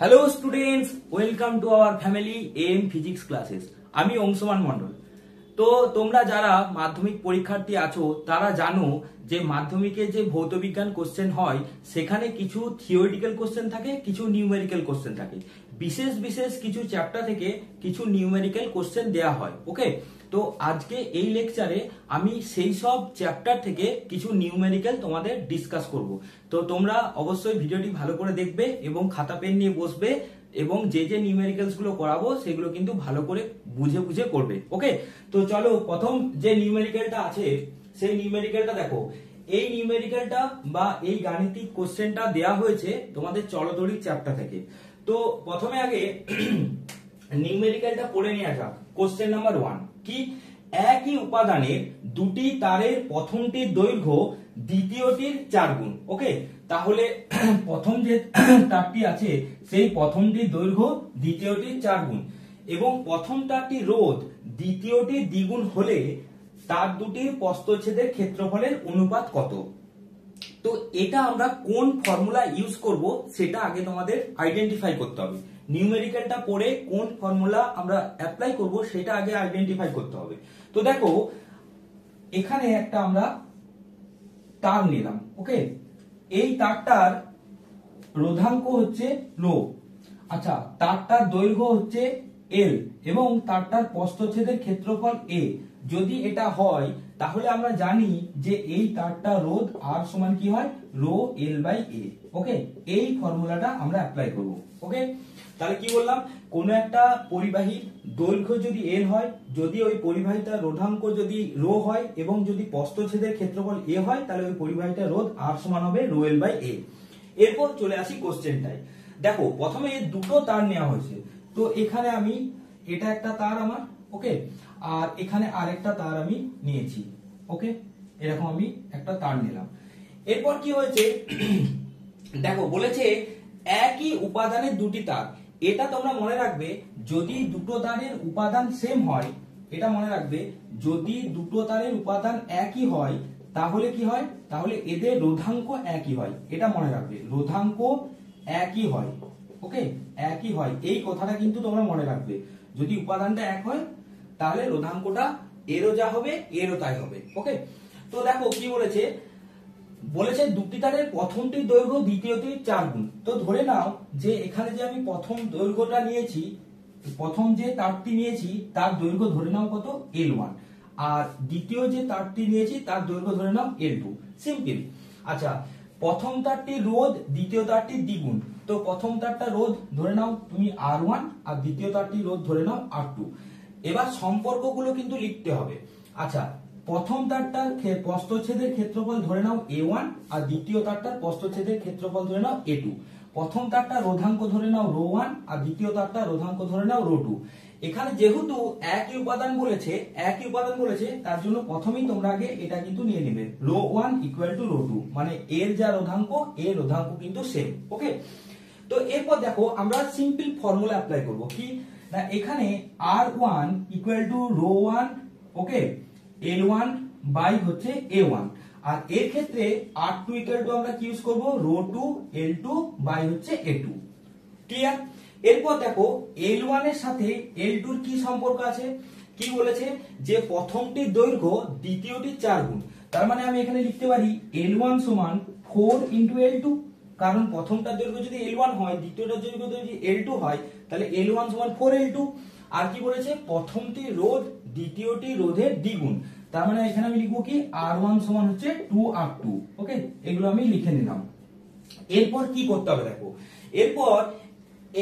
Hello students, welcome to our family M physics classes. আমি অংশমান মণ্ডল। তো তোমরা যারা মাধ্যমিক পরীক্ষার্থী আছো তারা জানো যে মাধ্যমিকে যে ভৌতবিজ্ঞান কোশ্চেন হয় সেখানে কিছু থিওরিটিক্যাল কোশ্চেন থাকে, কিছু নিউমেরিক্যাল কোশ্চেন থাকে। বিশেষ বিশেষ কিছু চ্যাপ্টার থেকে কিছু নিউমেরিক্যাল কোশ্চেন দেয়া হয়। ওকে, তো আজকে এই লেকচারে আমি সেই সব চ্যাপ্টার থেকে কিছু নিউমেরিক্যাল তোমাদের ডিসকাস করব। তো তোমরা অবশ্যই ভিডিওটি ভালো করে দেখবে এবং খাতা পেন নিয়ে বসবে এবং যে যে নিউমেরিক্যালস গুলো করাবো সেগুলো কিন্তু ভালো করে বুঝে বুঝে করবে। ওকে, তো চলো প্রথম যে নিউমেরিক্যালটা আছে সেই নিউমেরিক্যালটা দেখো। এই নিউমেরিক্যালটা বা এই গাণিতিক কোশ্চেনটা দেয়া হয়েছে তোমাদের চলতরিৎ চ্যাপ্টার থেকে। তো প্রথমে আগে নিউমেরিক্যালটা পড়ে নিয়ে আসা। কোশ্চেন নাম্বার 1 কি, একই উপাদানের দুটি তারের প্রথমটির দৈর্ঘ্য দ্বিতীয়টির 4 গুণ। ওকে, তাহলে প্রথম যে তারটি আছে সেই প্রথমটির দৈর্ঘ্য দ্বিতীয়টির 4 গুণ এবং প্রথম তারটির রোধ দ্বিতীয়টির দ্বিগুণ হলে তার দুটির প্রস্থচ্ছেদের ক্ষেত্রফলের অনুপাত কত? তো এটা আমরা কোন ফর্মুলা ইউজ করব সেটা আগে তোমাদের আইডেন্টিফাই করতে হবে। নিউমেরিক্যালটা পড়ে কোন ফর্মুলা আমরা অ্যাপ্লাই করব সেটা আগে আইডেন্টিফাই করতে হবে। তো দেখো এখানে একটা আমরা তার নিলাম। ওকে, এই তারটার রোধাঙ্ক হচ্ছে রো। আচ্ছা, তারটার দৈর্ঘ্য হচ্ছে এল এবং তারটার প্রস্থচ্ছেদের ক্ষেত্রফল এ। যদি এটা হয় তাহলে আমরা জানি যে এই তারটা রোধ আর সমান কি হয়, রো এল বাই এ। ওকে, এই ফর্মুলাটা আমরা অ্যাপ্লাই করব। ওকে, তাহলে কি বললাম, কোন একটা পরিবাহীর দৈর্ঘ্য যদি এল হয়, যদি ওই পরিবাহীটার রোধাঙ্ক যদি রো হয় এবং যদি প্রস্থচ্ছেদের ক্ষেত্রফল এ হয়, তাহলে ওই পরিবাহীটার রোধ আর সমান হবে রো এল বাই এ। এরপর চলে আসি কোশ্চেনটায়। দেখো প্রথমে দুটো তার নেওয়া হয়েছে। তো এখানে আমি এটা একটা তার আমার, ওকে, আর এখানে আরেকটা তার আমি নিয়েছি। ওকে, এরকম আমি একটা তার নিলাম। এরপর কি হয়েছে দেখো বলেছে একই উপাদানের দুটি তার। এটা তোমরা মনে রাখবে, যদি দুটো তারের উপাদান সেম হয়, এটা মনে রাখবে যদি দুটো তারের উপাদান একই হয় তাহলে কি হয়, তাহলে এদের রোধাঙ্ক একই হয়। এটা মনে রাখবে, রোধাঙ্ক একই হয়। ওকে, একই হয়, এই কথাটা কিন্তু তোমরা মনে রাখবে। যদি উপাদানটা এক হয় তাহলে রোধাঙ্কটা এরও যা হবে এরও তাই হবে। ওকে, তো দেখো কি বলেছে, বলেছে দুটি তারের প্রথমটির দৈর্ঘ্য দ্বিতীয়টির 4 গুণ। তো ধরে নাও যে এখানে যে আমি প্রথম দৈর্ঘ্যটা নিয়েছি, প্রথম যে তারটি নিয়েছি তার দৈর্ঘ্য ধরে নাও কত, L1, আর দ্বিতীয় যে তারটি নিয়েছি তার দৈর্ঘ্য ধরে নাও L2। সিম্পল। আচ্ছা, প্রথম তারটির রোধ দ্বিতীয় তারটির দ্বিগুণ। তো প্রথম তারটা রোধ ধরে নাও তুমি R1 আর দ্বিতীয় তারটির রোধ ধরে নাও R2। এবার সম্পর্কগুলো কিন্তু লিখতে হবে। আচ্ছা, প্রথম তারটার প্রস্থচ্ছেদের ক্ষেত্রফল ধরে নাও A1 আর দ্বিতীয় তারটার প্রস্থচ্ছেদের ক্ষেত্রফল ধরে নাও A2। প্রথম তারটা রোধাঙ্ক ধরে নাও ρ1 আর দ্বিতীয় তারটা রোধাঙ্ক ধরে নাও ρ2। এখানে যেহেতু একই উপাদান বলেছে তার জন্য প্রথমেই তোমরা আগে এটা কিন্তু নিয়ে নেবে, ρ1 ইকুয়াল টু ρ2, মানে এর যা রোধাঙ্ক এর রোধাঙ্ক কিন্তু সেম। ওকে, তো এরপর দেখো আমরা সিম্পল ফর্মুলা অ্যাপ্লাই করব। কি না, এখানে R1 equal to ρ1, okay, L1 by হচ্ছে A1, আর এর ক্ষেত্রে R2 ইকুয়াল টু আমরা কি ইউজ করব, ρ2 L2 বাই হচ্ছে A2। ক্লিয়ার? এরপর দেখো L1 এর সাথে L2 এর কি সম্পর্ক আছে, কি বলেছে যে প্রথমটির দৈর্ঘ্য দ্বিতীয়টির 4 গুণ। তার মানে আমি এখানে লিখতে পারি L1 সমান 4 ইনটু L2, কারণ প্রথমটার দৈর্ঘ্য যদি L1 হয় দ্বিতীয়টার দৈর্ঘ্য যদি L2 হয় তাহলে L1 সমান 4L2। আর কি বলেছে, প্রথমটি রোধ দ্বিতীয়টি রোধের দ্বিগুণ। তার মানে এখানে আমি লিখবো কি R1 সমান হচ্ছে 2R2। ওকে, এগুলো আমি লিখে নিলাম। এরপর কি করতে হবে দেখো, এরপর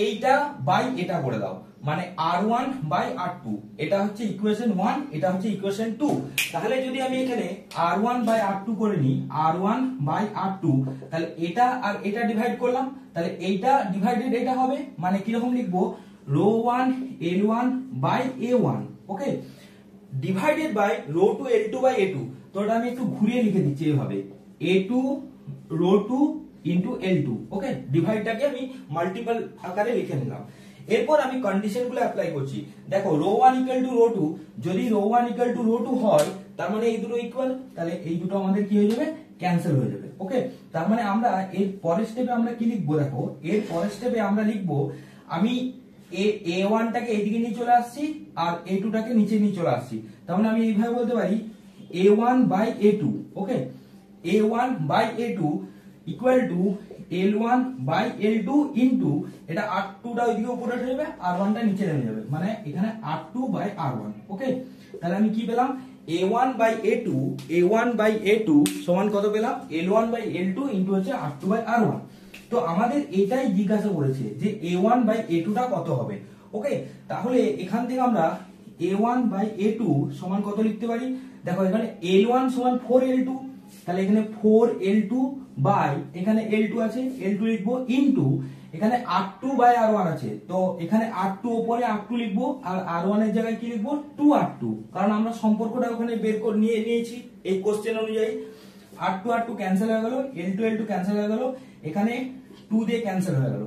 এইটা বাই এটা করে দাও, মানে R1 বাই R2। এটা হচ্ছে ইকুয়েশন 1, এটা হচ্ছে ইকুয়েশন 2। তাহলে যদি আমি এখানে R1 বাই R2 করে নিই, R1 বাই R2, তাহলে এটা আর এটা ডিভাইড করলাম, তাহলে এইটা ডিভাইডেড এটা হবে, মানে কি রকম লিখবো, ρ1 L1 by A1, okay, divided by ρ2 L2 by A2। তো এটা আমি একটু ঘুরিয়ে লিখে দিচ্ছি এইভাবে, A2 ρ2 ইনটু L2। ওকে, ডিভাইডটাকে আমি মাল্টিপল আকারে লিখে নিলাম। এরপর আমি কন্ডিশনগুলো অ্যাপ্লাই করছি। দেখো ρ1 ইকুয়াল টু ρ2, যদি ρ1 ইকুয়াল টু ρ2 হয় তার মানে এই দুটো ইকুয়াল, তাহলে এই দুটো আমাদের কি হয়ে যাবে, ক্যান্সেল হয়ে যাবে। ওকে, তার মানে আমরা এর পরের স্টেপে আমরা কি লিখবো, দেখো এর পরের স্টেপে আমরা লিখবো, আমি a1 টাকে এইদিকে নিয়ে চলে আসছি আর a2 টাকে নিচে নিয়ে চলে আসছি। তার মানে আমি এইভাবে বলতে পারি a1 by a2, okay, a1 by a2 equal to l1 by l2 into এটা r2 টা ওইদিকে উপরে উঠে যাবে, r1 টা নিচে নেমে যাবে, মানে এখানে r2 বাই r1। ওকে, তাহলে আমি কি পেলাম, a1 by a2, a1 by a2 সমান কত পেলাম, l1 বাই l2 ইনটু হচ্ছে r2 বাই r1। তো আমাদের এটাই জিজ্ঞাসা করেছে যে a1 বাই a2 টা কত হবে। ওকে, তাহলে এখান থেকে আমরা a1 বাই a2 সমান কত লিখতে পারি, দেখো এখানে l1 সমান 4l2, তাহলে এখানে 4l2 বাই এখানে l2 আছে, l2 লিখবো ইনটু এখানে r2 বাই r1 আছে, তো এখানে r2 উপরে r2 লিখবো আর r1 এর জায়গায় কি লিখবো 2r2, কারণ আমরা সম্পর্কটা ওখানে বের করে নিয়েছি এই কোশ্চেন অনুযায়ী। r2 r2 ক্যান্সেল হয়ে গেল, l2 l2 ক্যান্সেল হয়ে গেল, এখানে 2 দিয়ে ক্যান্সেল হয়ে গেল,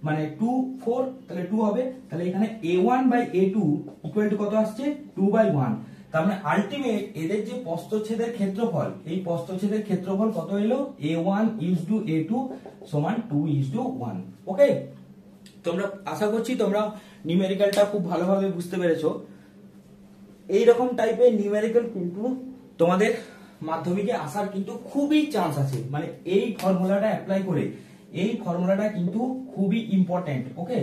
মানে 2 4, তাহলে 2 হবে, তাহলে এখানে a1 by a2 equal two কত আসছে 2 বাই 1। তার মানে আলটিমেট এদের যে প্রস্থচ্ছেদের ক্ষেত্রফল, এই প্রস্থচ্ছেদের ক্ষেত্রফল কত হলো, a1 ইজটু a2 সমান 2 ইজটু 1। ওকে, তোমরা আশা করছি তোমরা নিউমেরিক্যালটা খুব ভালোভাবে বুঝতে পেরেছো। এই রকম টাইপের নিউমেরিক্যাল কিন্তু তোমাদের মাধ্যমিকে আসার কিন্তু খুবই চান্স আছে, মানে এই ফর্মুলাটা অ্যাপ্লাই করে, এই ফর্মুলাটা কিন্তু খুবই important. Okay,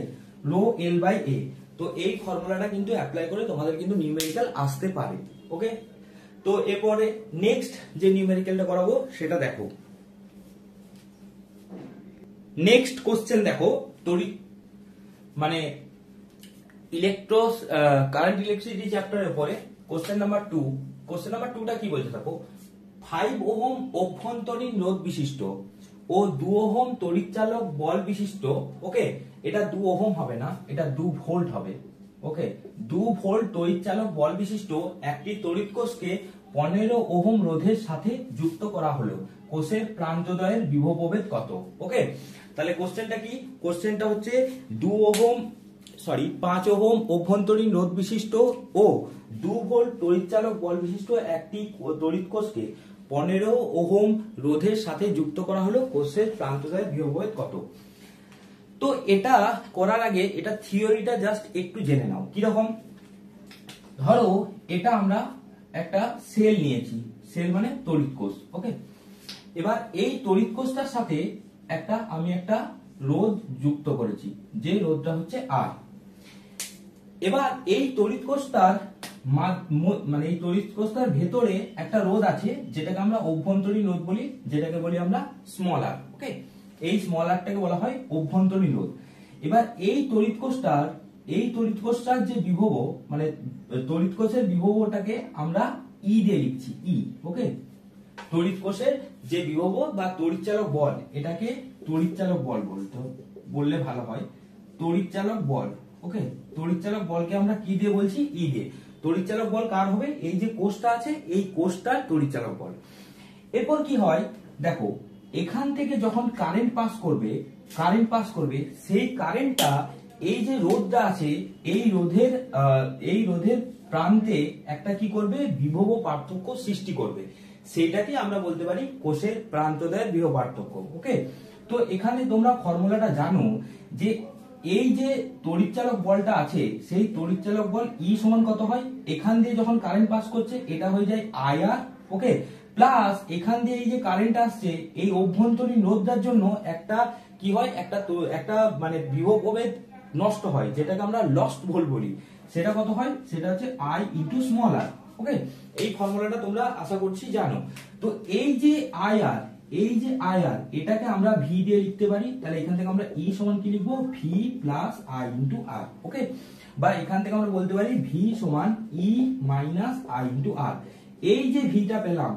rho L by A, তো এই ফর্মুলাটা কিন্তু অ্যাপ্লাই করে তোমাদের কিন্তু নিউমেরিক্যাল আসতে পারে। ওকে, তো এরপরে নেক্সট যে নিউমেরিক্যালটা করাবো সেটা দেখো। নেক্সট কোশ্চেন দেখো, তড়িৎ মানে কারেন্ট ইলেকট্রিসিটি চ্যাপ্টারের উপরে কোশ্চেন নাম্বার 2। কোশ্চেন নাম্বার 2টা কি বলছে দেখো, 5 ওহম অভ্যন্তরীণ রোধ বিশিষ্ট ও 2 ওহম তড়িৎচালক বল বিশিষ্ট, ওকে, এটা 2 ওহম হবে না, এটা 2 ভোল্ট হবে। ওকে, 2 ভোল্ট তড়িৎচালক বল বিশিষ্ট একটি তড়িৎ কোষকে 15 ওহম রোধের সাথে যুক্ত করা হলো, কোষের প্রান্তদ্বয়ের বিভব প্রভেদ কত। ওকে, তাহলে কোশ্চেনটা কি, কোশ্চেনটা হচ্ছে 5 ওহম অভ্যন্তরীণ রোধ বিশিষ্ট ও 2 ভোল্ট তড়িৎচালক বল বিশিষ্ট একটি তড়িৎ কোষকে 15 ওহম রোধের সাথে যুক্ত করা হলো, কোষের প্রান্তদ্বয়ের বিভব প্রভেদ কত। তো এটা করার আগে এটা থিওরিটা জাস্ট একটু জেনে নাও কিরকম। ধরো এটা আমরা একটা সেল নিয়েছি, সেল মানে তড়িৎ কোষ। ওকে, এবার এই তড়িৎ কোষটার সাথে আমি একটা রোধ যুক্ত করেছি, যে রোধটা হচ্ছে আর। এবার এই তড়িৎ কোষটার মানে এই তড়িৎ কোষটার ভেতরে একটা রোধ আছে, যেটাকে আমরা অভ্যন্তরীণ রোধ বলি, যেটাকে বলি আমরা স্মল আর। ওকে, এই স্মল আরটাকে বলা হয় অভ্যন্তরীণ রোধ। এবার এই তড়িৎ কোষটার যে বিভব, মানে তড়িৎ কোষের বিভবটাকে আমরা ই দিয়ে লিখছি, ই। ওকে, তড়িৎ কোষের যে বিভব বা তড়িৎচালক বল, এটাকে তড়িৎচালক বল বললে ভালো হয়, তড়িৎচালক বল। ওকে, তড়িৎচালক বলকে আমরা কি দিয়ে বলছি, ই দিয়ে। তড়িৎচালক বল কার হবে, এই যে কোষটা আছে এই কোষটার তড়িৎচালক বল। এরপর কি হয় দেখো, এখান থেকে যখন কারেন্ট পাস করবে সেই কারেন্টটা এই যে রোধটা আছে এই রোধের প্রান্তে একটা কি করবে, বিভব পার্থক্য সৃষ্টি করবে, সেটাকে আমরা বলতে পারি কোষের প্রান্তদ্বয়ের বিভব পার্থক্য। ওকে, তো এখানে তোমরা ফর্মুলাটা জানো যে এই যে তড়িৎচালক বলটা আছে সেই তড়িৎচালক বল ই সমান কত হয়, এখান দিয়ে যখন কারেন্ট পাস করছে এটা হয়ে যায় আইআর। ওকে, প্লাস এখান দিয়ে এই যে কারেন্ট আসছে এই অভ্যন্তরীণ রোধটার জন্য একটা কি হয়, একটা মানে বিভব প্রভেদ নষ্ট হয়, যেটাকে আমরা লস্ট ভোল্ট বলি, সেটা কত হয়, সেটা হচ্ছে আই ইনটু স্মল আর। ওকে, এই ফর্মুলাটা তোমরা আশা করছি জানো। তো এই যে আইআর এটাকে আমরা ভি দিয়ে লিখতে পারি, তাহলে এখান থেকে আমরা ই সমান কি লিখবো, ভি প্লাস আই ইনটু আর। ওকে, বা এখান থেকে আমরা বলতে পারি ভি সমান ই মাইনাস আই ইনটু আর। এই যে ভিটা পেলাম,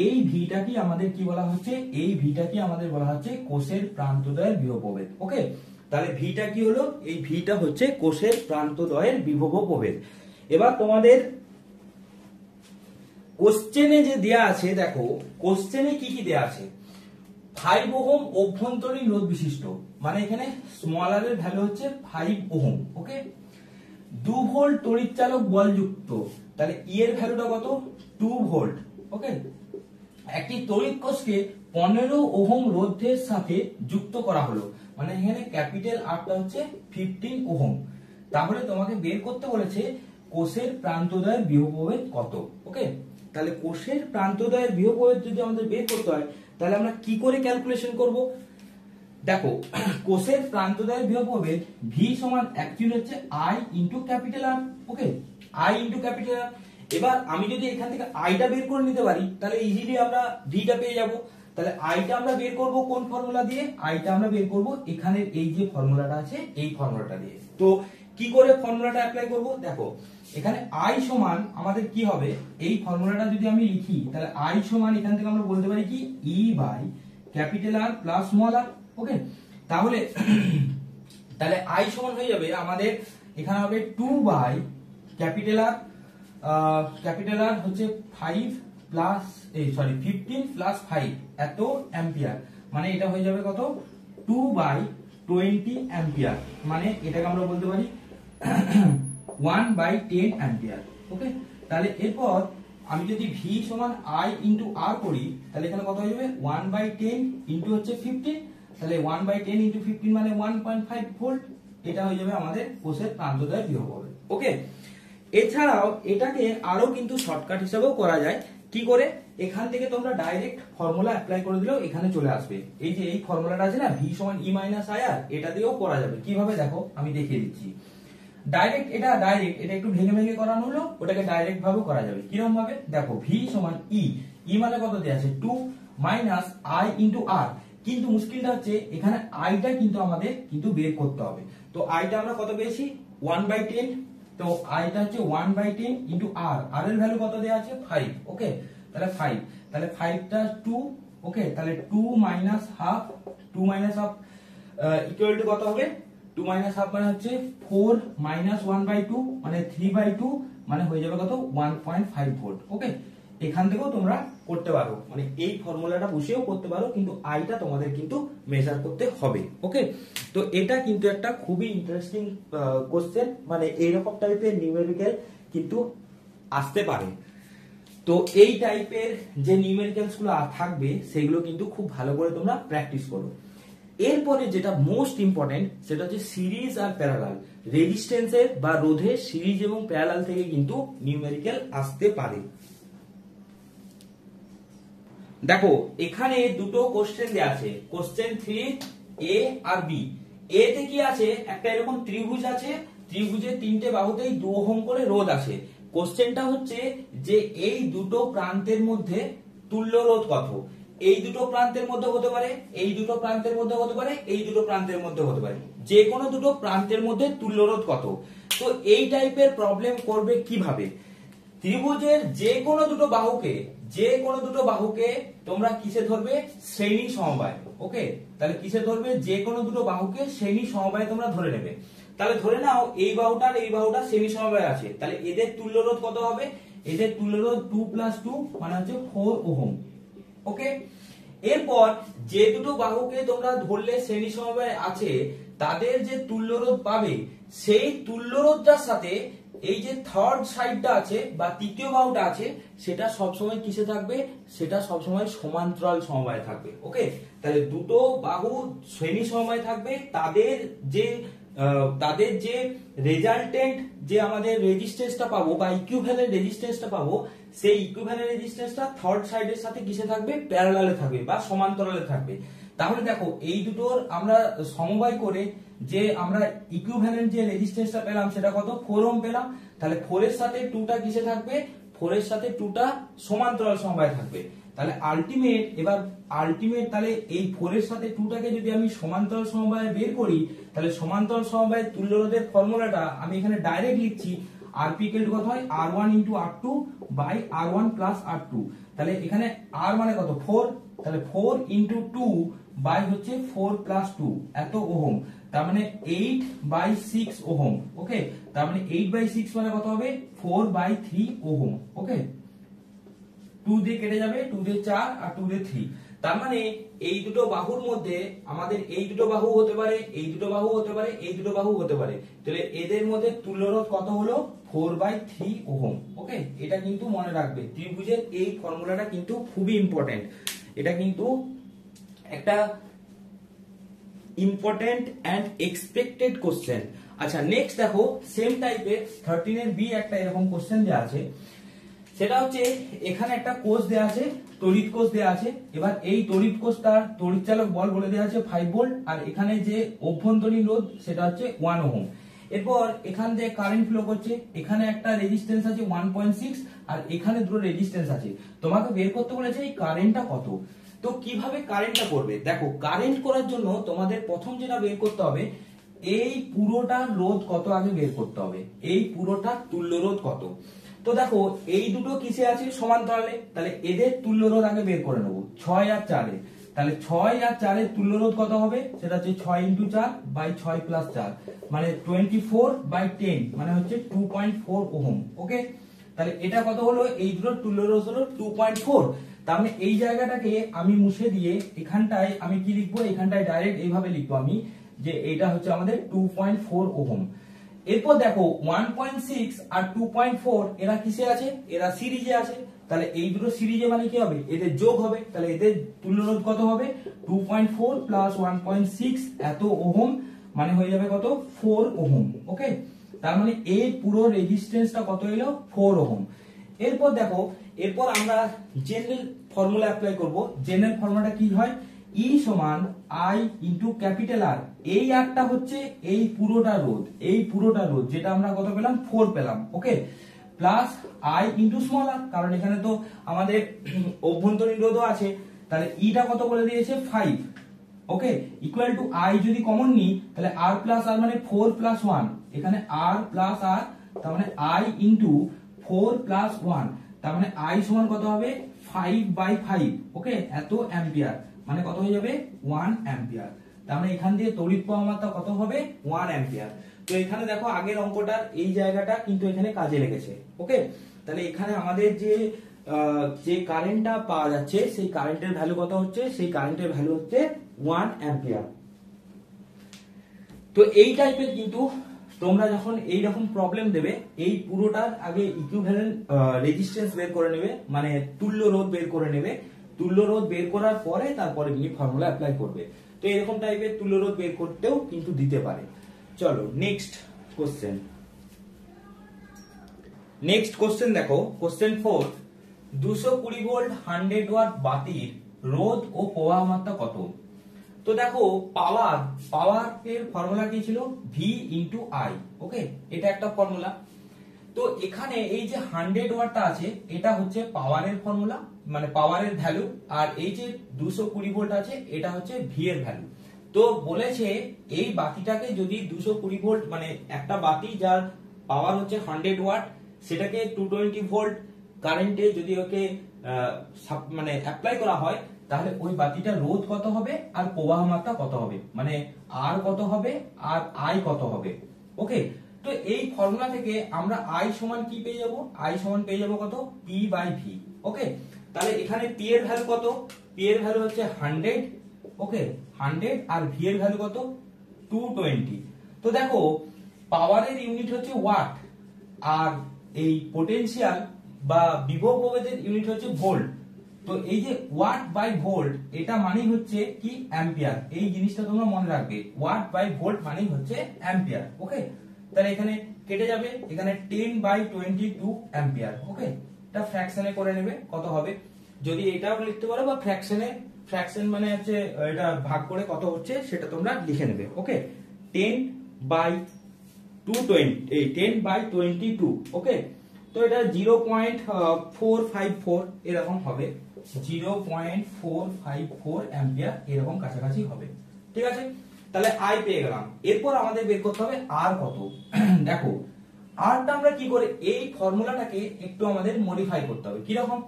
এই ভিটা কি আমাদের কি বলা হচ্ছে, এই ভিটা কি আমাদের বলা হচ্ছে কোষের প্রান্তদ্বয়ের বিভব প্রভেদ। ওকে, তাহলে ভিটা কি হলো, এই ভিটা হচ্ছে কোষের প্রান্তদ্বয়ের বিভব প্রভেদ। এবার তোমাদের কোশ্চেনে যে দেয়া আছে, দেখো কোশ্চেনে কি কি দেয়া আছে, 5 ওহম অভ্যন্তরীণ রোধ বিশিষ্ট, মানে এখানে স্মল আর এর ভ্যালু হচ্ছে 5 ওহম। ওকে, 2 ভোল্ট তড়িৎচালক বল যুক্ত, তাহলে ই এর ভ্যালুটা কত, 2 ভোল্ট। ওকে, একটি তড়িৎ কোষকে 15 ওহম রোধের সাথে যুক্ত করা হলো, মানে এখানে ক্যাপিটাল আরটা হচ্ছে 15 ওহম। তাহলে তোমাকে বের করতে বলেছে কোষের প্রান্তদ্বয়ের বিভব প্রভেদ কত। ওকে, তাহলে কোষের প্রান্তদ্বয়ের বিভব প্রভেদ যদি আমাদের বের করতে হয় তাহলে আমরা কি করে ক্যালকুলেশন করব? দেখো, কোষের প্রান্তদ্বয়ের বিভব প্রভেদ ভি সমান অ্যাকচুয়ালি হচ্ছে I into capital R. Okay, I into capital R. এবার আমি যদি এখান থেকে আইটা বের করে নিতে পারি তাহলে ইজিলি আমরা ভিটা পেয়ে যাব। তাহলে আইটা আমরা বের করব কোন ফর্মুলা দিয়ে? আইটা আমরা বের করব এখানে এই যে ফর্মুলাটা আছে এই ফর্মুলাটা দিয়ে। তো কি করে ফর্মুলাটা অ্যাপ্লাই করব? দেখো, এখানে আই সমান আমাদের কি হবে, এই ফর্মুলাটা যদি আমি লিখি তাহলে আই সমান এখান থেকে আমরা বলতে পারি কি E by capital R plus small R. Okay, তাহলে তাহলে আই সমান হয়ে যাবে আমাদের এখানে হবে 2 বাই ক্যাপিটাল আর হচ্ছে 5 প্লাস 15 প্লাস 5 এত অ্যাম্পিয়ার, মানে এটা হয়ে যাবে কত 2 বাই 20 অ্যাম্পিয়ার, মানে এটাকে আমরা বলতে পারি 1 বাই 10 অ্যাম্পিয়ার। ওকে, তাহলে এরপর আমি যদি ভি সমান আই ইন্টু আর করি তাহলে এখানে কত হয়ে যাবে 1 বাই 10 ইন্টু হচ্ছে 15, তাহলে 1 বাই 10 ইন্টু 15 মানে 1.5 ভোল্ট। এটা হয়ে যাবে আমাদের কোষের প্রান্তদ্বয়ের বিভব প্রভেদ। ওকে, এছাড়াও এটাকে আরো কিন্তু শর্টকাট হিসেবেও করা যায়। কি করে? এখান থেকে তোমরা ডাইরেক্ট ফর্মুলা অ্যাপ্লাই করে দিলেও এখানে চলে আসবে। এই যে এই ফর্মুলাটা আছে না ভি সমান ই মাইনাস আই আর, এটা দিয়েও করা যাবে। কিভাবে দেখো আমি দেখিয়ে দিচ্ছি। ডাইরেক্ট এটা একটু ভেঙে ভেঙে করানো হলো, ওটাকে ডাইরেক্ট ভাবে করা যাবে। কিরকম ভাবে? দেখো, ভি সমান ই মানে কত দেয়া আছে 2 মাইনাস আই ইনটু আর, কিন্তু মুশকিলটা হচ্ছে এখানে আইটা কিন্তু আমাদের কিন্তু বের করতে হবে। তো আইটা আমরা কত পেয়েছি 1 বাই 10, তো আইটা হচ্ছে 1 বাই 10 ইনটু আর, আর এর ভ্যালু কত দেয়া আছে 5। ওকে, তাহলে 5, তাহলে 5টা 2। ওকে, তাহলে 2 মাইনাস হাফ ইকুয়াল টু কত হবে 2 মাইনাস হাফ মানে হচ্ছে 4 মাইনাস 1 বাই 2 মানে 3 বাই 2, মানে হয়ে যাবে কত 1.5 ভোল্ট। ওকে, এখান থেকেও তোমরা করতে পারো, মানে এই ফর্মুলাটা বসিয়েও করতে পারো, কিন্তু আইটা তোমাদের কিন্তু মেজার করতে হবে। ওকে, তো এটা কিন্তু একটা খুবই ইন্টারেস্টিং কোশ্চেন, মানে এইরকম টাইপের নিউমেরিক্যাল কিন্তু আসতে পারে। তো এই টাইপের যে নিউমেরিক্যালস গুলো থাকবে সেগুলো কিন্তু খুব ভালো করে তোমরা প্র্যাকটিস করো। এরপরে যেটা মোস্ট ইম্পর্টেন্ট সেটা হচ্ছে সিরিজ আর প্যারালাল। রেজিস্ট্যান্সের বা রোধের সিরিজ এবং প্যারালাল থেকে কিন্তু নিউমেরিক্যাল আসতে পারে। দেখো, এখানে দুটো কোশ্চেন দেয়া আছে, কোশ্চেন 3 এ আর বি। এ তে কি আছে, একটা এরকম ত্রিভুজ আছে, ত্রিভুজের তিনটে বাহুতেই 2 ওহম করে রোধ আছে। কোশ্চেনটা হচ্ছে যে এই দুটো প্রান্তের মধ্যে তুল্য রোধ কত। এই দুটো প্রান্তের মধ্যে হতে পারে, এই দুটো প্রান্তের মধ্যে হতে পারে, এই দুটো প্রান্তের মধ্যে হতে পারে, যে কোনো দুটো প্রান্তের মধ্যে তুল্য রোধ কত। তো এই টাইপের প্রবলেম করবে কিভাবে? ত্রিভুজের যে কোনো দুটো বাহুকে তোমরা কিসে ধরবে? শ্রেণী সমবায়। ওকে, তাহলে কিসে ধরবে? যে কোনো দুটো বাহুকে শ্রেণী সমবায় তোমরা ধরে নেবে। তাহলে ধরে নাও এই বাহুটার এই বাহুটা শ্রেণী সমবায় আছে, তাহলে এদের তুল্য রোধ কত হবে? এদের তুল্য রোধ 2 + 2 মানে হচ্ছে 4 ওহম। ওকে, এরপর যে দুটো বাহুকে তোমরা ধরলে শ্রেণী সমবায় আছে তাদের যে তুল্য রোধ পাবে, সেই তুল্য রোধটার সাথে এই যে থার্ড সাইডটা আছে বা তৃতীয় বাহুটা আছে সেটা সবসময় কিসে থাকবে? সেটা সবসময় সমান্তরাল সমবায় থাকবে। ওকে, তাহলে দুটো বাহু শ্রেণী সমবায় থাকবে, তাদের যে রেজাল্টেন্ট যে আমাদের রেজিস্ট্যান্সটা পাবো বা ইকুইভ্যালেন্ট রেজিস্ট্যান্সটা পাবো, সেই ইকুইভ্যালেন্ট রেজিস্ট্যান্সটা থার্ড সাইডের সাথে কিসে থাকবে? প্যারালালে থাকবে বা সমান্তরালে থাকবে। তাহলে দেখো, এই দুটোর আমরা সমবায় করে যে আমরা ইকুইভ্যালেন্ট যে রেজিস্ট্যান্সটা পেলাম সেটা কত? 4 ওহম পেলাম। তাহলে 4 এর সাথে 2টা কিসে থাকবে? 4 এর সাথে 2টা সমান্তরাল সমবায় থাকবে। তাহলে আলটিমেট তাহলে এই 4 এর সাথে 2টাকে যদি আমি সমান্তরাল সমবায় বের করি তাহলে সমান্তরাল সমবায়ের তুল্য রোধের ফর্মুলাটা আমি এখানে ডাইরেক্ট লিখছি। Rp ইকুয়াল টু কত হয়? R1 * R2 by R1 plus R2। তাহলে এখানে R মানে কত? 4, তাহলে 4 * 2 বাই হচ্ছে 4 + 2 এত ওহম, তার মানে 8/6 ওহম। ওকে, তার মানে 8/6 মানে কত হবে? 4/3 ওহম। ওকে, 2 দিয়ে কেটে যাবে, 2 দিয়ে 4 আর 2 দিয়ে 3। তার মানে এই দুটো বাহুর মধ্যে আমাদের এই দুটো বাহু হতে পারে, এই দুটো বাহু হতে পারে, এই দুটো বাহু হতে পারে। তাহলে এদের মধ্যে তুল্য রোধ কত হলো? 4/3 ওহম। ওকে, এটা কিন্তু মনে রাখবে। ত্রিভুজের এই ফর্মুলাটা কিন্তু খুবই ইম্পর্টেন্ট, এটা কিন্তু একটা ইম্পর্টেন্ট এন্ড এক্সপেক্টেড কোশ্চেন। আচ্ছা নেক্সট দেখো সেম টাইপের 13 এর বি একটা এরকম কোশ্চেন দেওয়া আছে। সেটা হচ্ছে এখানে একটা কোষ দেওয়া আছে, তড়িৎ কোষ দেওয়া আছে। এবার এই তড়িৎ কোষটার তড়িৎ চালক বল বলে দেওয়া আছে 5 ভোল্ট, আর এখানে যে অভ্যন্তরীণ রোধ সেটা হচ্ছে 1 ওহম। এরপর এখান থেকে কারেন্ট ফ্লো করছে, এখানে একটা রেজিস্ট্যান্স আছে 1.6 আর এখানে দুটো রেজিস্ট্যান্স আছে। তোমাকে বের করতে বলেছে এই কারেন্টটা কত। তো কিভাবে কারেন্টটা করবে, দেখো কারেন্ট করার জন্য তোমাদের প্রথম যেটা বের করতে হবে এই পুরোটা রোধ কত আগে বের করতে হবে, এই পুরোটা তুল্য রোধ কত। তো দেখো এই দুটো কিসে আছে সমান্তরালে, তাহলে এদের তুল্য রোধ আগে বের করে নেবো 6 আর 4 এর। তাহলে 6 আর 4 এর তুল্য রোধ কত হবে, সেটা হচ্ছে 6 × 4 বাই 6 + 4 মানে 24/10 মানে হচ্ছে 2.4 ওহম। ওকে, তাহলে এটা কত হলো, এই দুটোর তুল্য রোধ হলো 2.4। তার মানে এই জায়গাটাকে আমি মুছে দিয়ে এখানটায় আমি কি লিখবো, এখানটায় ডাইরেক্ট এইভাবে লিখবো আমি যে এটা হচ্ছে আমাদের 2.4 ওহম। এরপর দেখো 1.6 আর 2.4 এরা কিসে আছে, এরা সিরিজে আছে। তাহলে এই দুটো সিরিজে মানে কি হবে, এদের যোগ হবে। তাহলে এদের তুল্য রোধ কত হবে, 2.4 + 1.6 এত ওহম মানে হয়ে যাবে কত, 4 ওহম। ওকে, তার মানে এই পুরো রেজিস্ট্যান্সটা কত এলো, 4 ওহম। এরপর দেখো এরপর আমরা জেনারেল ফর্মুলা অ্যাপ্লাই করব। জেনারেল ফর্মুলাটা কি হয়, E সমান I ইন্টু ক্যাপিটাল R। এই আরটা হচ্ছে এই পুরোটা রোধ, এই পুরোটা রোধ যেটা আমরা কত পেলাম, 4 পেলাম। Okay, plus I into small r, কারণ এখানে তো আমাদের অভ্যন্তরীণ রোধও আছে। তাহলে ইটা কত বলে দিয়েছে 5। ওকে, ইকুয়াল টু I যদি কমন নিই তাহলে r প্লাস r মানে 4 + 1, এখানে r প্লাস r তার মানে I ইন্টু 4 + 1 তার মানে I সমান কত হবে, 5/5। ওকে, এত অ্যাম্পিয়ার মানে কত হয়ে যাবে, 1 অ্যাম্পিয়ার। তার মানে এখান দিয়ে তড়িৎ প্রবাহ মাত্রা কত হবে, 1 অ্যাম্পিয়ার। তো এখানে দেখো আগের অঙ্কটার এই জায়গাটা কিন্তু এখানে কাজে লেগেছে। ওকে, তাহলে এখানে আমাদের যে কারেন্টটা পাওয়া যাচ্ছে সেই কারেন্টের ভ্যালু কত হচ্ছে, সেই কারেন্টের ভ্যালু হচ্ছে 1 অ্যাম্পিয়ার। তো এই টাইপের কিন্তু তোমরা যখন এই রকম প্রবলেম দেবে এই পুরোটার আগে ইকুইভ্যালেন্ট রেজিস্ট্যান্স বের করে নেবে, মানে তুল্য রোধ বের করে নেবে। তুল্য রোধ বের করার পরে তারপরে তুমি ফর্মুলা অ্যাপ্লাই করবে। তো এরকম টাইপের তুল্য রোধ বের করতেও কিন্তু দিতে পারে। চলো নেক্সট কোশ্চেন। নেক্সট কোশ্চেন দেখো, কোশ্চেন 4, 220 ভোল্ট 100 ওয়াট বাতির রোধ ও প্রবাহ মাত্রা কত। তো দেখো পাওয়ার এর ফর্মুলা কি ছিল, V × I। ওকে, এটা একটা ফর্মুলা। তো এখানে এই যে 100 ওয়াটটা আছে এটা হচ্ছে পাওয়ারের ফর্মুলা, মানে পাওয়ারের ভ্যালু, আর এই যে 220 ভোল্ট আছে এটা হচ্ছে V এর ভ্যালু। তো বলেছে এই বাতিটাকে যদি 220 ভোল্ট মানে একটা বাতি যার পাওয়ার হচ্ছে 100 ওয়াট সেটাকে 220 ভোল্ট কারেন্টে যদি ওকে মানে অ্যাপ্লাই করা হয় তাহলে ওই বাতিটার রোধ কত হবে আর প্রবাহ মাত্রা কত হবে, মানে R কত হবে আর I কত হবে। ওকে, তো এই ফর্মুলা থেকে আমরা I সমান কি পেয়ে যাব, I সমান পেয়ে যাব কত, P/V। ওকে, তাহলে এখানে P এর ভ্যালু কত, P এর ভ্যালু হচ্ছে 100। ওকে, 100 আর V এর ভ্যালু কত, 220। তো দেখো পাওয়ারের ইউনিট হচ্ছে ওয়াট আর এই পটেনশিয়াল বা বিভব প্রভেদের ইউনিট হচ্ছে ভোল্ট। তো এই যে ওয়াট বাই ভোল্ট এটা মানেই হচ্ছে কি অ্যাম্পিয়ার। এই জিনিসটা তোমরা মনে রাখবে, ওয়াট বাই ভোল্ট মানেই হচ্ছে অ্যাম্পিয়ার। ওকে, তাহলে এখানে কেটে যাবে, এখানে 10/22 অ্যাম্পিয়ার। ওকে, এটা ফ্র্যাকশনে করে নেবে কত হবে, যদি এটাও লিখতে পারো বা ফ্র্যাকশন মানে হচ্ছে এটা ভাগ করে কত হচ্ছে সেটা তোমরা লিখে নেবে। ওকে, 10/22। ওকে, তো এটা 0.454 এরকম হবে, 0.454 অ্যাম্পিয়ার এরকম কাছাকাছি হবে। ঠিক আছে, তাহলে I পেয়ে গেলাম। এরপর আমাদের বের করতে হবে R কত। দেখো Rটা আমরা কি করে, এই ফর্মুলাটাকে একটু আমাদের মডিফাই করতে হবে। কি রকম,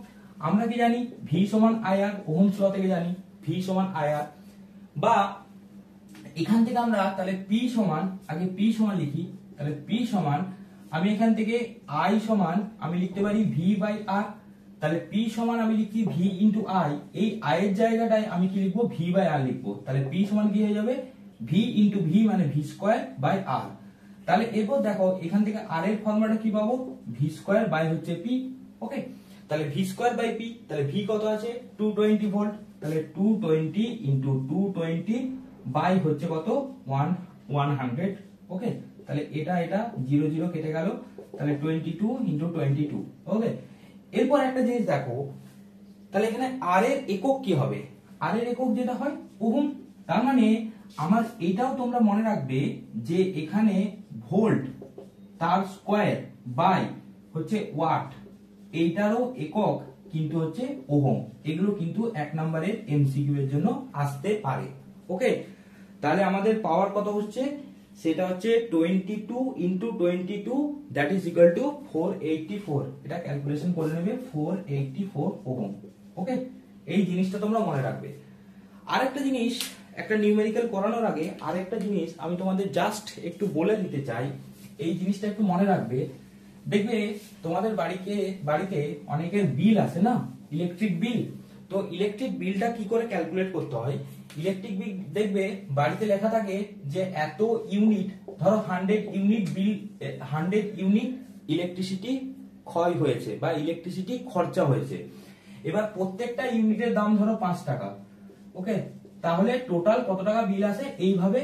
আমরা কি জানি V সমান IR, ওহমস ল থেকে জানি V সমান IR, বা এখান থেকে আমরা তাহলে P সমান, আগে P সমান লিখি, তাহলে P সমান আমি এখান থেকে I সমান আমি লিখতে পারি V/R। তাহলে P সমান আমি লিখছি V × I, এই I এর জায়গাটায় আমি কি লিখবো, V/R লিখবো। তাহলে P সমান কি হয়ে যাবে, V × V মানে V²/R। তাহলে এরপর দেখো এখান থেকে R এর ফর্মুলাটা কি পাবো, V² বাই হচ্ছে P। ওকে, তাহলে V² বাই P, তাহলে V কত আছে 220 ভোল্ট। তাহলে 220 ইন্টু 220 বাই হচ্ছে কত 100। ওকে, তাহলে এটা 0 কেটে গেল, তাহলে 22 ইন্টু 22। ওকে, এরপর একটা জিনিস দেখো, তাহলে এখানে আর এর একক কি হবে? আর এর একক যেটা হয় ওহম। তার মানে আমার এটাও তোমরা মনে রাখবে যে এখানে ভোল্ট তার স্কয়ার বাই হচ্ছে ওয়াট, এইটারও একক কিন্তু হচ্ছে ওহম। এগুলো কিন্তু 1 নম্বরের এমসিকিউ এর জন্য আসতে পারে। ওকে, তাহলে আমাদের পাওয়ার কত হচ্ছে? সেটা হচ্ছে 22 into 22, that is equal two 484। এটা ক্যালকুলেশন করে নেবে, 484 ওহম। ওকে, এই জিনিসটা তোমরা মনে রাখবে। আরেকটা জিনিস, একটা নিউমেরিক্যাল করানোর আগে আরেকটা জিনিস আমি তোমাদের জাস্ট একটু বলে দিতে চাই, এই জিনিসটা একটু মনে রাখবে। দেখবে তোমাদের বাড়িতে অনেকের বিল আছে না, ইলেকট্রিক বিল। তো ইলেকট্রিক বিলটা কি করে ক্যালকুলেট করতে হয়? ইলেকট্রিক বিল দেখবে বাড়িতে লেখা থাকে যে এত ইউনিট, ধরো 100 ইউনিট বিল, 100 ইউনিট ইলেকট্রিসিটি ক্ষয় হয়েছে বা ইলেকট্রিসিটি খরচা হয়েছে। এবার প্রত্যেকটা ইউনিটের দাম ধরো 5 টাকা। ওকে, তাহলে টোটাল কত টাকা বিল আসে এইভাবে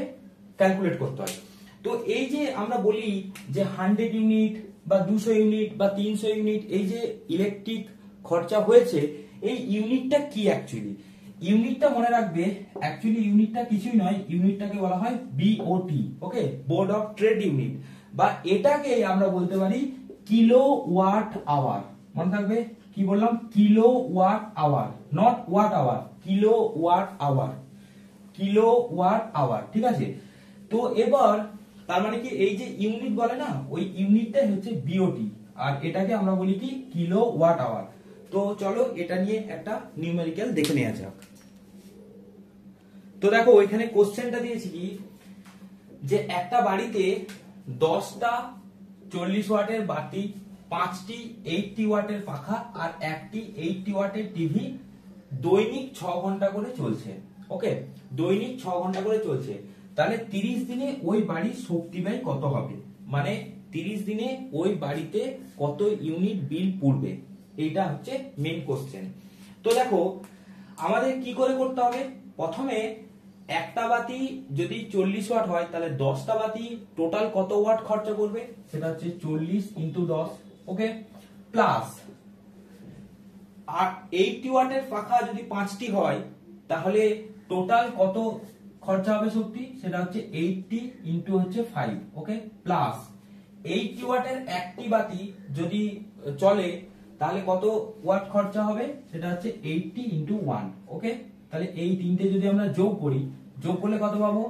ক্যালকুলেট করতে হয়। তো এই যে আমরা বলি যে 100 ইউনিট বা 200 ইউনিট বা 300 ইউনিট এই যে ইলেকট্রিক খরচা হয়েছে, এই ইউনিটটা কি অ্যাকচুয়ালি? ইউনিটটা মনে রাখবে, অ্যাকচুয়ালি ইউনিটটা কিছুই নয়, ইউনিটটাকে বলা হয় BOT. Okay, board of trade unit, বা এটাকে আমরা বলতে পারি কিলোওয়াট আওয়ার। মনে থাকবে কি বললাম? Kilowatt hour, not watt hour, kilowatt hour, kilowatt hour. ঠিক আছে, তো এবার তার মানে কি এই যে ইউনিট বলে না, ওই ইউনিটটাই হচ্ছে বিওটি, আর এটাকে আমরা বলি কি কিলোওয়াট আওয়ার। তো চলো এটা নিয়ে একটা নিউমেরিক্যাল দেখে নেওয়া যাক। তো দেখো ওইখানে কোশ্চেনটা দিয়েছি কি, যে একটা বাড়িতে 10টা 40 ওয়াটের বাতি, 5টি 80 ওয়াটের পাখা আর একটি 80 ওয়াটের টিভি দৈনিক 6 ঘন্টা করে চলছে। ওকে, দৈনিক 6 ঘন্টা করে চলছে। তাহলে 30 দিনে ওই বাড়ির শক্তি ব্যয় কত হবে? মানে 30 দিনে ওই বাড়িতে কত ইউনিট বিল পড়বে, এইটা হচ্ছে মেইন কোশ্চেন। তো দেখো আমাদের কি করে করতে হবে, প্রথমে একটা বাতি যদি 40 ওয়াট হয় তাহলে 10টা বাতি টোটাল কত ওয়াট খরচা করবে, সেটা হচ্ছে 40 ইন্টু 10। ওকে, প্লাস আর 80 ওয়াটের পাখা যদি 5টি হয় তাহলে টোটাল কত খরচা হবে শক্তি, সেটা হচ্ছে 80 ইন্টু হচ্ছে 5। ওকে, প্লাস 80 ওয়াটের একটি বাতি যদি চলে তাহলে কত ওয়াট খরচা হবে, সেটা হচ্ছে 80 ইন্টু 1। ওকে, তাহলে এই তিনটে যদি আমরা যোগ করি, যোগ করলে কত পাবো?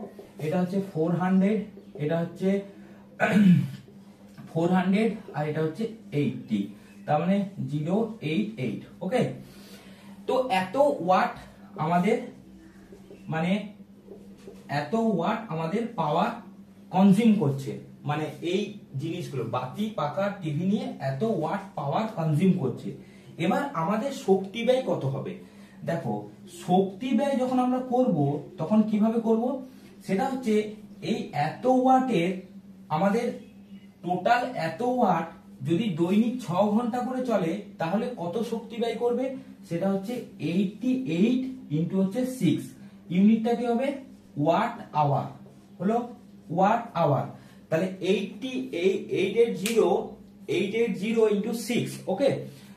এটা হচ্ছে 400, এটা হচ্ছে 400 আর এটা হচ্ছে 80, তার মানে 088। ওকে, তো এত ওয়াট আমাদের মানে এত ওয়াট আমাদের পাওয়ার কনজিউম করছে, মানে এই জিনিসগুলো বাতি পাখা টিভি নিয়ে এত ওয়াট পাওয়ার কনজিউম করছে। এবার আমাদের শক্তি ব্যয় কত হবে? দেখো শক্তি ব্যয় যখন আমরা করব তখন কিভাবে করব, সেটা হচ্ছে এই এত ওয়াটের আমাদের টোটাল এত ওয়াট যদি দৈনিক 6 ঘন্টা করে চলে তাহলে কত শক্তি ব্যয় করবে, সেটা হচ্ছে 88 ইন্টু হচ্ছে 6। ইউনিটটা কি হবে? ওয়াট আওয়ার, হলো ওয়াট আওয়ার। তাহলে 880 ইন্টু 6। ওকে,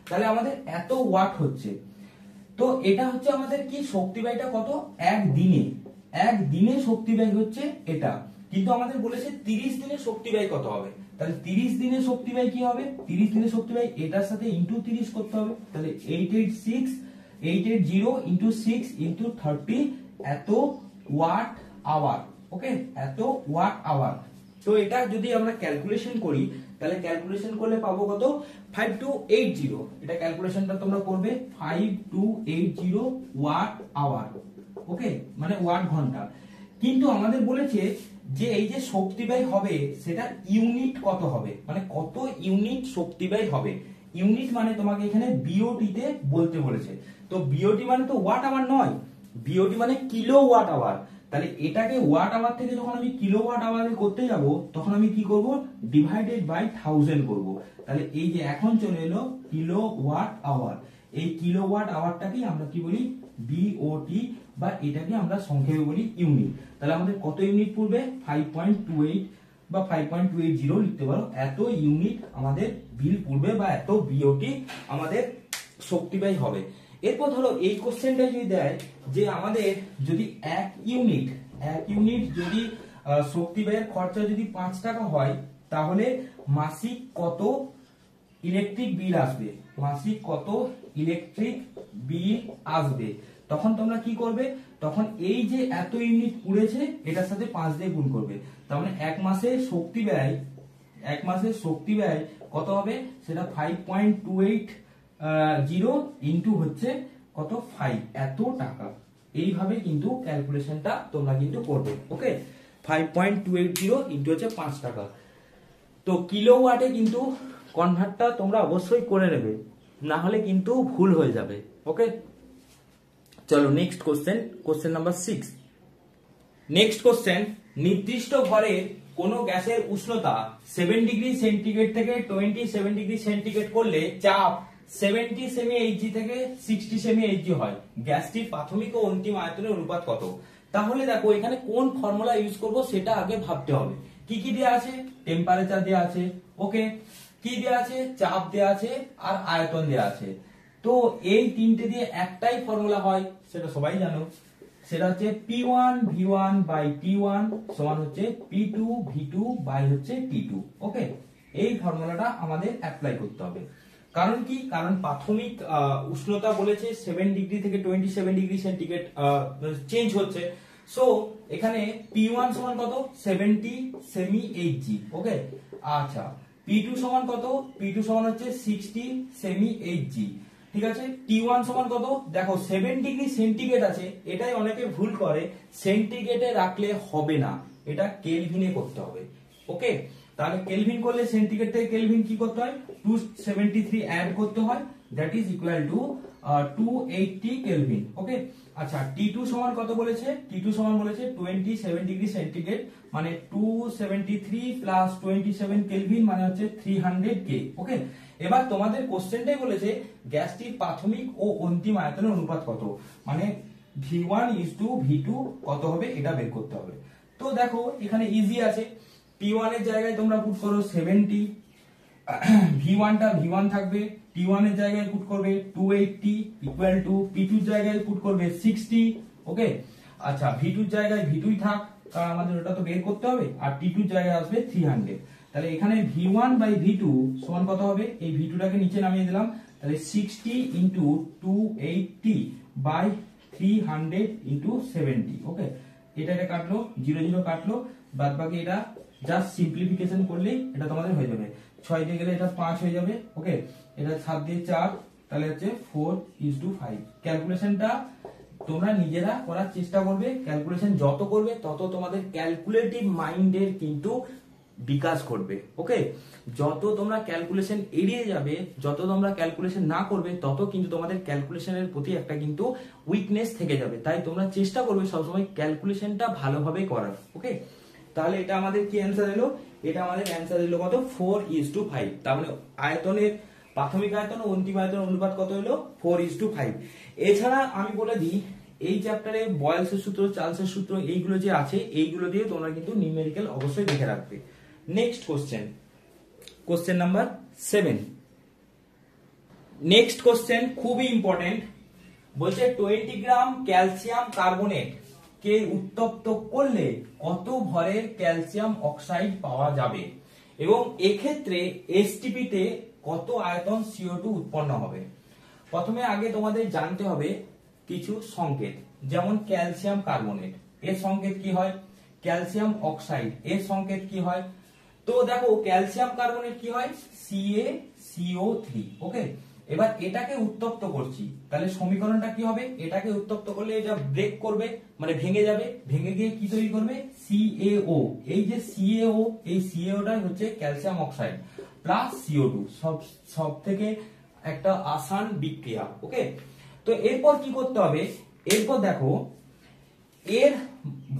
তাহলে আমাদের এত ওয়াট হচ্ছে। তো এটা হচ্ছে আমাদের কি শক্তি ব্যয়টা কত একদিনে শক্তি ব্যয় হচ্ছে এটা। কিন্তু আমাদের বলেছে 30 দিনে শক্তি ব্যয় কত হবে, তাহলে 30 দিনে শক্তি ব্যয় কি হবে? 30 দিনে শক্তি ব্যয় এটার সাথে ইনটু 30 করতে হবে, তাহলে 880 ইনটু 6 ইনটু 30 এত ওয়াট আওয়ার। ওকে, এত ওয়াট আওয়ার। তো এটা যদি আমরা ক্যালকুলেশন করি তাহলে ক্যালকুলেশন করলে পাবো কত? 5280। এটা ক্যালকুলেশনটা তোমরা করবে, 5280 ওয়াট আওয়ার। ওকে, মানে ওয়াট ঘন্টা। কিন্তু আমাদের বলেছে যে এই যে শক্তি ব্যয় হবে সেটা ইউনিট কত হবে, মানে কত ইউনিট শক্তি ব্যয় হবে। ইউনিট মানে তোমাকে এখানে বিওটি তে বলতে বলেছে। তো বিওটি মানে তো ওয়াট আওয়ার নয়, বিওটি মানে কিলো ওয়াট আওয়ার। তাহলে এটাকে ওয়াট আওয়ার থেকে যখন আমি কিলো ওয়াট আওয়ারে করতে যাব তখন আমি কি করব? ডিভাইডেড বাই 1000 করব। তাহলে এই যে এখন চলে এলো কিলো ওয়াট আওয়ার। এই কিলোওয়াট আওয়ারটাকেই আমরা কি বলি, বিওটি, বা এটাকে আমরা সংক্ষেপে বলি ইউনিট। তাহলে আমাদের কত ইউনিট পড়বে, 5.28 বা 5.280 লিখতে পারো, এত ইউনিট আমাদের বিল পড়বে বা এত বিওটি আমাদের শক্তি ব্যয় হবে। এরপর ধরো এই কোশ্চেনটা যদি দেয় যে আমাদের যদি এক ইউনিট যদি শক্তি ব্যয়ের খরচা যদি 5 টাকা হয়, তাহলে মাসিক কত ইলেকট্রিক বিল আসবে, মাসিক কত ইলেকট্রিক বিল আসবে। তখন তোমরা কি করবে, তখন এই যে এত ইউনিট পুড়েছে এটার সাথে 5 দিয়ে গুণ করবে। তার মানে এক মাসের শক্তি ব্যয় কত হবে, সেটা 5.280 ইন্টু হচ্ছে কত 5, এত টাকা। এইভাবে কিন্তু ক্যালকুলেশনটা তোমরা কিন্তু করবে। ওকে, 5.280 ইন্টু হচ্ছে 5 টাকা। তো কিলোওয়াটে কিন্তু কনভার্টটা তোমরা অবশ্যই করে নেবে, না হলে কিন্তু ভুল হয়ে যাবে। ওকে, চলো next question number 6। Next question, নির্দিষ্ট ঘরের কোন গ্যাসের উষ্ণতা 7 ডিগ্রি সেন্টিগ্রেড থেকে 27 ডিগ্রি সেন্টিগ্রেড করলে চাপ 70 সেমি এইচজি থেকে 60 সেমি এইচজি হয়, গ্যাসটির প্রাথমিক ও অন্তিম আয়তনের অনুপাত কত? তাহলে দেখো এখানে কোন ফর্মুলা ইউজ করব সেটা আগে ভাবতে হবে। কি কি দেয়া আছে, টেম্পারেচার দেয়া আছে, ওকে, কি দেয়া আছে, চাপ দেয়া আছে, আর আয়তন দেয়া আছে। তো এই তিনটে দিয়ে একটাই ফর্মুলা হয়, সেটা সবাই জানো, সেটা হচ্ছে P1 V1 বাই T1 সমান হচ্ছে P2 V2 বাই হচ্ছে T2। ওকে, এই ফর্মুলাটা আমাদের অ্যাপ্লাই করতে হবে। কারণ কি, কারণ প্রাথমিক উষ্ণতা বলেছে 7 ডিগ্রি থেকে 27 ডিগ্রি সেন্টিগ্রেড চেঞ্জ হচ্ছে। সো এখানে P1 সমান কত, 70 সেমি এইচজি। ওকে, আচ্ছা P2 সমান কত, P2 সমান হচ্ছে 60 সেমি এইচজি। ঠিক আছে, T1 সমান কত, দেখো 7 ডিগ্রি সেন্টিগ্রেড আছে, এটাই অনেকে ভুল করে, সেন্টিগ্রেডে রাখলে হবে না, এটা কেলভিনে করতে হবে। ওকে, তাহলে কেলভিন করলে সেন্টিগ্রেড থেকে কেলভিন কি করতে হয়, 273 অ্যাড করতে হয়, that is equal to 280 kelvin. Okay, আচ্ছা T2 সমান কত বলেছে, T2 সমান বলেছে 27 ডিগ্রি সেন্টিগ্রেড, মানে 273 প্লাস 27 কেলভিন মানে হচ্ছে 300 কে। ওকে, এবার তোমাদের কোশ্চেনটাই বলেছে গ্যাসটির প্রাথমিক ও অন্তিম আয়তনের অনুপাত কত, মানে V1 is to V2 কত হবে এটা বের করতে হবে। তো দেখো এখানে ইজি আছে, P1 এর জায়গায় তোমরা পুট করো 70, V1 টা V1 থাকবে, T1 এর জায়গায় পুট করবে 280 ইকুয়াল টু P2 এর জায়গায় পুট করবে 60। ওকে, আচ্ছা V2 এর জায়গায় V2 থাক, কারণ আমাদের ওটা তো বের করতে হবে, আর T2 এর জায়গায় আসবে 300। তাহলে এখানে V1 বাই V2 সমান কত হবে, এই V2 টাকে নিচে নামিয়ে দিলাম, তাহলে 60 ইনটু 280 বাই 300 ইনটু 70। ওকে, এটাকে কাটলো, 0 0 কাটলো, বাদ বাকি এটা জাস্ট সিম্পলিফিকেশন করলেই এটা তোমাদের হয়ে যাবে। 6 দিয়ে গেলে এটা 5 হয়ে যাবে। ওকে, এটা 7 দিয়ে 4, তাহলে হচ্ছে 4:5। ক্যালকুলেশনটা তোমরা নিজেরা করার চেষ্টা করবে, ক্যালকুলেশন যত করবে তত তোমাদের ক্যালকুলেটিভ মাইন্ডের কিন্তু বিকাশ করবে। ওকে, যত তোমরা ক্যালকুলেশন এড়িয়ে যাবে, যত তোমরা ক্যালকুলেশন না করবে, তত কিন্তু তোমাদের ক্যালকুলেশনের প্রতি একটা কিন্তু উইকনেস থেকে যাবে। তাই তোমরা চেষ্টা করবে সবসময় ক্যালকুলেশনটা ভালোভাবে করার। ওকে, তাহলে এটা আমাদের কি অ্যান্সার এলো, এটা আমাদের অ্যান্সার এলো কত, 4:5। তার মানে আয়তনের প্রাথমিক আয়তন ও অন্তিম আয়তন অনুপাত কত হলো, 4:5। এছাড়া আমি বলে দিই, এই চ্যাপ্টারে বয়েলসের সূত্র, চার্লসের সূত্র, এইগুলো যে আছে, এইগুলো দিয়ে তোমরা কিন্তু নিউমেরিক্যাল অবশ্যই দেখে রাখবে। Next question number 7। Next question খুবই ইম্পর্টেন্ট, বলছে 20 গ্রাম ক্যালসিয়াম কার্বনেট কে উত্তপ্ত করলে কত ভরের ক্যালসিয়াম অক্সাইড পাওয়া যাবে, এবং এক্ষেত্রে এসটিপি তে কত আয়তন CO2 উৎপন্ন হবে। প্রথমে আগে তোমাদের জানতে হবে কিছু সংকেত, যেমন ক্যালসিয়াম কার্বনেট এর সংকেত কি হয়, ক্যালসিয়াম অক্সাইড এর সংকেত কি হয়। তো দেখো ক্যালসিয়াম কার্বনেট কি হয়, CaCO3। ওকে, এবার এটাকে উত্তপ্ত করছি, তাহলে সমীকরণটা কি হবে, এটাকে উত্তপ্ত করলে এটা ব্রেক করবে, মানে ভেঙে যাবে, ভেঙে গিয়ে কি তৈরি করবে, CaO। এই যে CaO, এই CaOটাই হচ্ছে ক্যালসিয়াম অক্সাইড প্লাস CO2, সব থেকে একটা আসান বিক্রিয়া। ওকে, তো এরপর কি করতে হবে, এরপর দেখো এর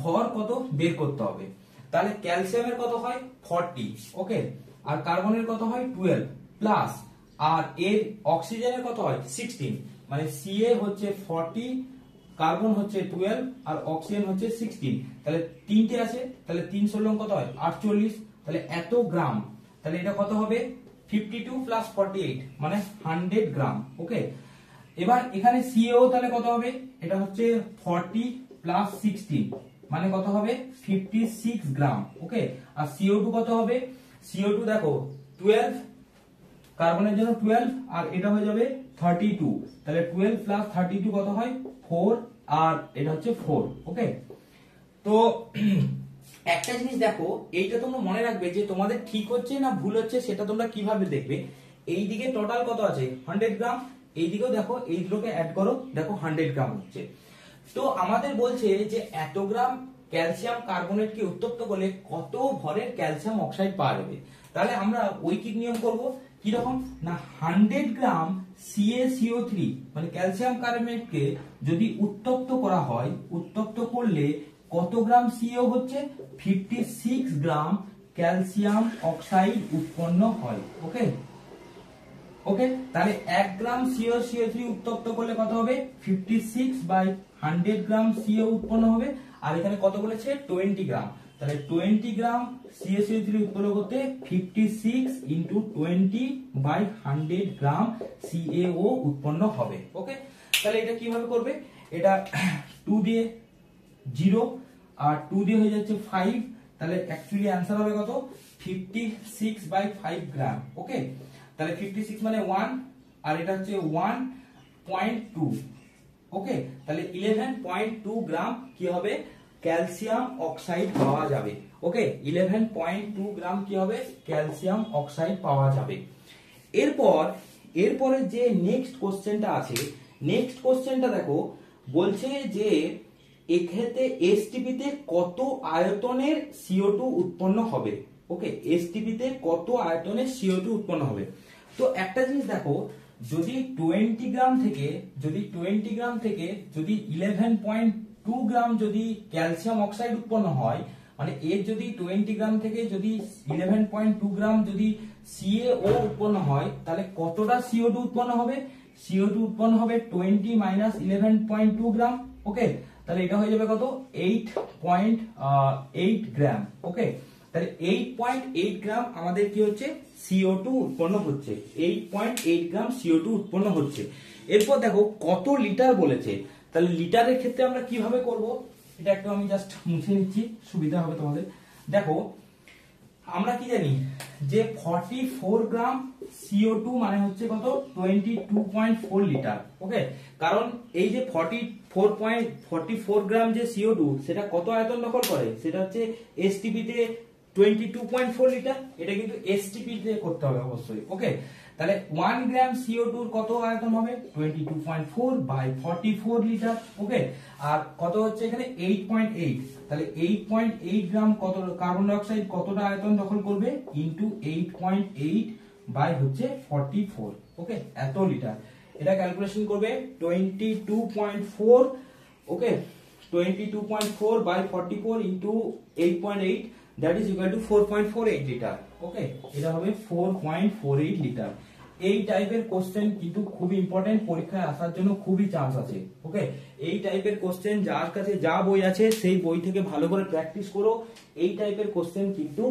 ভর কত বের করতে হবে। তাহলে ক্যালসিয়ামের কত হয় 40, ওকে, আর কার্বনের কত হয় 12, প্লাস আর এর অক্সিজেনের কত হয় 16, মানে Ca হচ্ছে 40, কার্বন হচ্ছে 12 আর অক্সিজেন হচ্ছে 16, তাহলে তিনটে আছে, তাহলে 3 16 কত হয় 48, তাহলে এত গ্রাম, তাহলে এটা কত হবে 52 প্লাস 48 মানে 100 গ্রাম। ওকে, এবার এখানে সিও তাহলে কত হবে, এটা হচ্ছে 40 প্লাস 16 মানে কত হবে 56 গ্রাম। ওকে, আর CO2 কত হবে, CO2 দেখো 12, কার্বনের জন্য 12 আর এটা হয়ে যাবে 32, তাহলে 12 প্লাস 32 কত হয় 4 আর এটা হচ্ছে 4। ওকে, তো একটা জিনিস দেখো, এইটা তোমরা মনে রাখবে যে তোমাদের ঠিক হচ্ছে না ভুল হচ্ছে সেটা তোমরা কিভাবে দেখবে। এইদিকে টোটাল কত আছে 100 গ্রাম, এইদিকেও দেখো এই দুটোকে অ্যাড করো, দেখো 100 গ্রাম হচ্ছে। তো আমাদের বলছে যে এত গ্রাম ক্যালসিয়াম কার্বনেটকে উত্তপ্ত করলে কত ভরের ক্যালসিয়াম অক্সাইড পাওয়া যাবে। তাহলে আমরা ঐকিক নিয়ম করব, কি রকম না 100 গ্রাম CaCO3 মানে ক্যালসিয়াম কার্বনেটকে যদি উত্তপ্ত করা হয়, উত্তপ্ত করলে কত গ্রাম CO হচ্ছে 56 গ্রাম ক্যালসিয়াম অক্সাইড উৎপন্ন হয়। ওকে, ওকে, তাহলে 1 গ্রাম CaCO3 উত্তপ্ত করলে কত হবে 56 বাই 100 গ্রাম CO উৎপন্ন হবে, আর এখানে কত বলেছে 20 গ্রাম, তাহলে 20 গ্রাম CaCO3 উৎপন্ন করতে 56 ইনটু 20 বাই 100 গ্রাম CaO উৎপন্ন হবে। ওকে, তাহলে এটা কিভাবে করবে, এটা 2 দিয়ে 0 আর 2 দিয়ে হয়ে যাচ্ছে 5, তাহলে অ্যাকচুয়ালি आंसर হবে কত 56 বাই 5 গ্রাম। ওকে, তাহলে 56 মানে 1 আর এটা হচ্ছে 1.2। ওকে, তাহলে 11.2 গ্রাম কি হবে ক্যালসিয়াম অক্সাইড পাওয়া যাবে। ওকে, 11.2 গ্রাম কি হবে ক্যালসিয়াম অক্সাইড পাওয়া যাবে। এরপরে যে নেক্সট কোশ্চেনটা আছে, নেক্সট কোশ্চেনটা দেখো, বলছে যে এক্ষেত্রে এসটিপি তে কত আয়তনের CO2 উৎপন্ন হবে। ওকে, এসটিপি তে কত আয়তনের CO2 উৎপন্ন হবে। তো একটা জিনিস দেখো, যদি 20 গ্রাম থেকে যদি 11.2 গ্রাম যদি ক্যালসিয়াম অক্সাইড উৎপন্ন হয়, মানে এর যদি 20 গ্রাম থেকে যদি 11.2 গ্রাম যদি CaO উৎপন্ন হয়, তাহলে কতটা CO2 উৎপন্ন হবে, CO2 উৎপন্ন হবে 20 মাইনাস 11.2 গ্রাম। ওকে, তাহলে এটা হয়ে যাবে কত 8.8 গ্রাম। ওকে, তাহলে 8.8 গ্রাম আমাদের কি হচ্ছে CO2 উৎপন্ন হচ্ছে, 8.8 গ্রাম CO2 উৎপন্ন হচ্ছে। এরপর দেখো কত লিটার বলেছে, তাহলে লিটারের ক্ষেত্রে আমরা কিভাবে করব, এটা একটু আমি জাস্ট মুছে নিচ্ছি সুবিধা হবে তোমাদের। দেখো আমরা কি জানি যে 44 গ্রাম CO2 মানে হচ্ছে কত 22.4 লিটার। ওকে, কারণ এই যে 44 গ্রাম যে CO2 সেটা কত আয়তন দখল করে, সেটা হচ্ছে এসটিপি তে 22.4 লিটার, এটা কিন্তু এসটিপি তে করতে হবে অবশ্যই। ওকে, তাহলে 1 গ্রাম CO2 এর কত আয়তন হবে 22.4 বাই 44 লিটার। ওকে, আর কত হচ্ছে এখানে 8.8, তাহলে 8.8 গ্রাম কত কার্বন ডাই অক্সাইড কতটা আয়তন দখল করবে ইনটু 8.8 বাই হচ্ছে 44। ওকে, এত লিটার, এটা ক্যালকুলেশন করবে 22.4। Okay, 22.4 by 44 into 8.8 that is equal to 4.48 লিটার। ওকে, এটা হবে 4.48 লিটার। এই টাইপের কোশ্চেন কিন্তু খুব ইম্পর্টেন্ট, পরীক্ষায় আসার জন্য খুবই চান্স আছে। ওকে, এই টাইপের কোশ্চেন যার কাছে যা বই আছে সেই বই থেকে ভালো করে প্র্যাকটিস করো, এই টাইপের কোশ্চেন কিন্তু